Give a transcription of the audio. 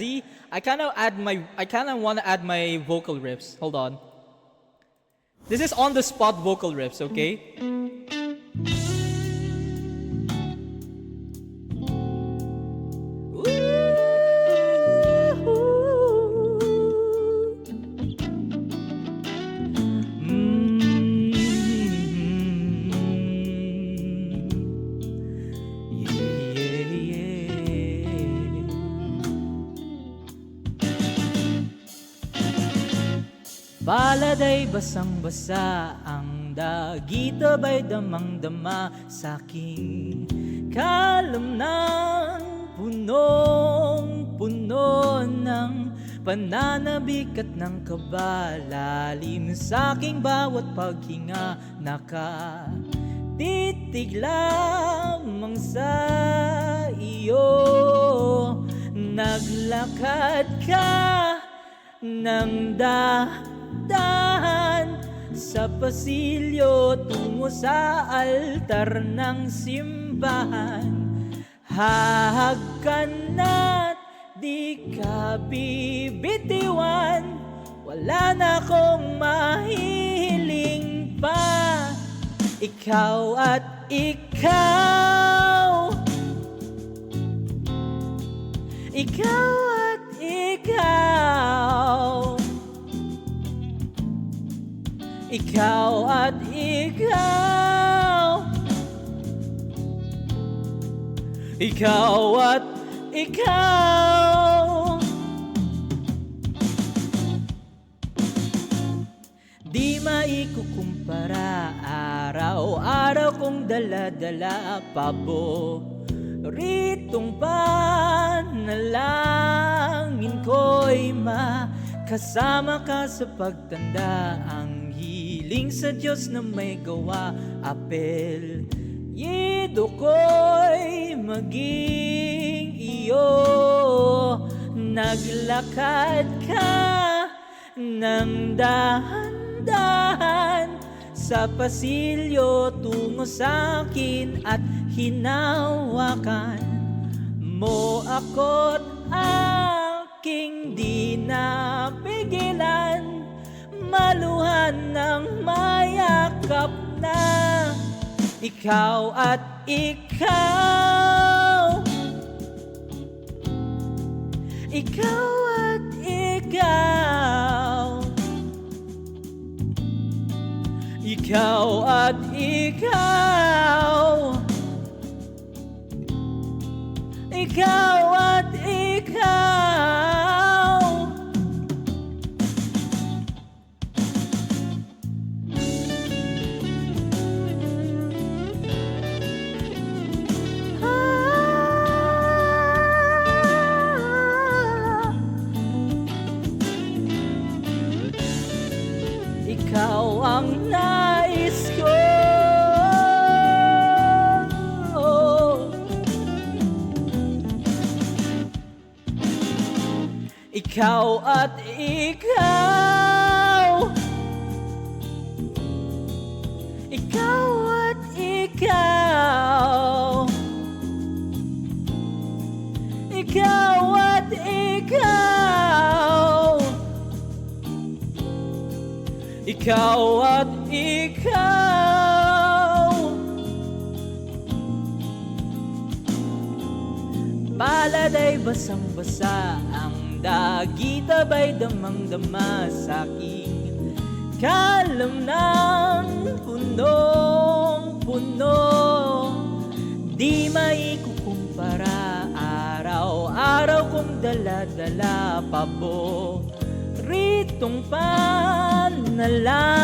See, I kind of want to add my vocal riffs. Hold on. This is on the spot vocal riffs, okay? Paladay basang-basa, ang dagita ba'y damang-dama sa'king kalamnan, punong-puno ng pananabik at ng kaba, lalim sa'king bawat paghinga, nakatitig lamang sa iyo. Naglakad ka ng dahan sa pasilyo tungo sa altar ng simbahan. Hahag ka na't di ka bibitiwan, wala na akong mahihiling pa. Ikaw at ikaw, ikaw at ikaw, ikaw at ikaw, ikaw at ikaw. Di maikukumpara, araw-araw kong dala-dala, paboritong panalangin ko'y makasama ka sa pagtanda. Ang hiling sa Diyos na may gawa, apelyido ko'y maging iyo. Naglakad ka ng dahan-dahan sa pasilyo tungo sa'kin at hinawakan mo ako't aking di napigilan, maluhan ng mayakap na. Ikaw at ikaw, ikaw at ikaw, ikaw at ikaw, ikaw at ikaw. Ikaw ang nais ko, ikaw at ikaw, ikaw at ikaw, ikaw at ikaw, ikaw at ikaw. Paladay basang-basa, ang dagita ba'y damang-dama sa'king kalamnan, punong-puno. Di maikukumpara, araw-araw kong dala-dala, paboritong panalangin